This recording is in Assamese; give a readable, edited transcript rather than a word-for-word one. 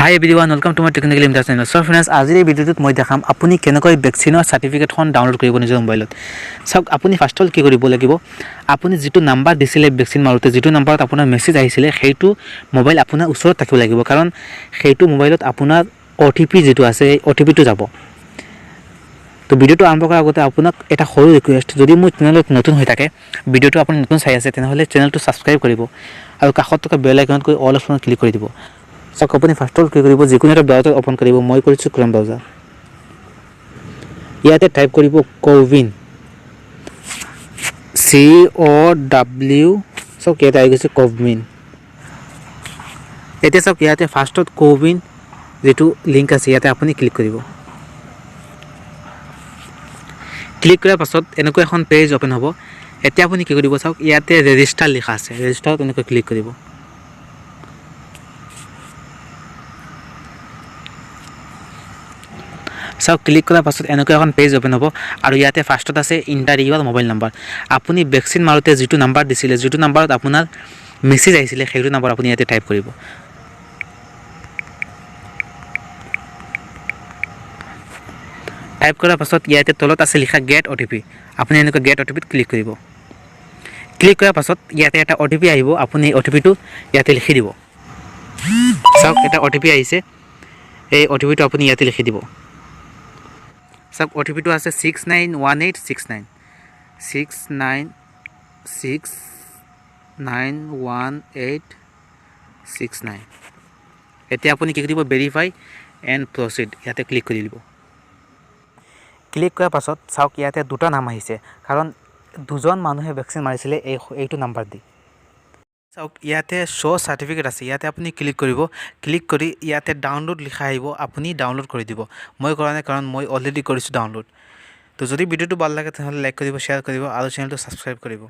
Hi everyone, welcome to my technical Imtiaz channel. So friends, আজিৰ এই ভিডিঅ'টোত মই দেখাম আপুনি কেনেকৈ ভ্যাকচিনৰ সাৰ্টিফিকেটখন ডাউনলোড কৰিব নিজৰ মোবাইলত। সব আপুনি ফাৰ্স্ট অল কি কৰিব লাগিব, আপুনি যেটো নাম্বাৰ দিছিলে ভ্যাকচিন মাৰোতে যেটো নাম্বাৰত আপোনাৰ মেছেজ আহিছিলে সেইটো মোবাইল আপোনাৰ ওচৰত থাকিব লাগিব, কাৰণ সেইটো মোবাইলত আপোনাৰ OTP যেটো আছে এই OTP-টো যাব। তো ভিডিঅ'টো আৰম্ভ কৰাৰ আগতে আপোনাক এটা সৰু ৰিকুৱেষ্ট, যদি মোৰ চেনেলত নতুন হৈ থাকে, ভিডিঅ'টো আপুনি নতুন চাই আছে তেনেহলে চেনেলটো সাবস্ক্ৰাইব কৰিব আৰু কাষত থকা বেল আইকনত কৈ অল অপচনত ক্লিক কৰি দিব। So আপুনি ফাৰ্স্ট অল কি কৰিব, যিকোনো এটা ব্ৰাউজাৰ ওপেন কৰিব, মই কৰিছো ক্ৰোম ব্ৰাউজাৰ। ইয়াতে টাইপ কৰিব কোৱিন, COW, সো কেটা আহি গৈছে কোৱিন। এতিয়া সব ইয়াতে ফাৰ্স্টত কোৱিন যেটো লিংক আছে ইয়াতে আপুনি ক্লিক কৰিব। ক্লিক কৰাৰ পাছত এনেকৈ এখন পেজ ওপেন হ'ব। এতিয়া আপুনি কি কৰিব, চাওক ইয়াতে ৰেজিষ্টাৰ লিখা আছে, ৰেজিষ্টাৰত এনেকৈ ক্লিক কৰিব। সব ক্লিক কৰাৰ পাছত এনেকৈ এখন পেজ ওপেন হ'ব আৰু ইয়াতে ফাৰ্স্টত আছে ইন্টাৰ ইউৰ মোবাইল নাম্বাৰ। আপুনি ভ্যাকচিন মাৰোতে যেটো নাম্বাৰ দিছিলে, যেটো নাম্বাৰত আপোনাৰ মেছেজ আহিছিলে সেইটো নাম্বাৰ আপুনি ইয়াতে টাইপ কৰিব। টাইপ কৰাৰ পাছত ইয়াতে তলত আছে লিখা গেট OTP, আপুনি এনেকৈ গেট OTP-ত ক্লিক কৰিব। ক্লিক কৰাৰ পাছত ইয়াতে এটা OTP আহিব, আপুনি OTP-টো ইয়াতে লিখি দিব। সব এটা OTP আহিছে, এই OTP-টো আপুনি ইয়াতে লিখি দিব। সব OTP-টো আছে 691869 691869। এতিয়া আপুনি কি কৰিব, ভেৰিফাই এণ্ড প্ৰচিড ইয়াতে ক্লিক কৰি দিব। ক্লিক কৰাৰ পাছত চাওক ইয়াতে দুটা নাম আহিছে, কাৰণ দুজন মানুহে ভ্যাকচিন মাৰিছিলে এইটো নাম্বাৰ দি। চাওক ইয়াতে শো সাৰ্টিফিকেট আছে, ইয়াতে আপুনি ক্লিক কৰিব। ক্লিক কৰি ইয়াতে ডাউনলোড লিখা আহিব, আপুনি ডাউনলোড কৰি দিব। মই কৰা নাই কাৰণ মই অলৰেডি কৰিছো ডাউনলোড। তো যদি ভিডিঅ'টো ভাল লাগে তেতিয়াহ'লে লাইক কৰিব, শ্বেয়াৰ কৰিব আৰু চেনেলটো সাবস্ক্ৰাইব কৰিব।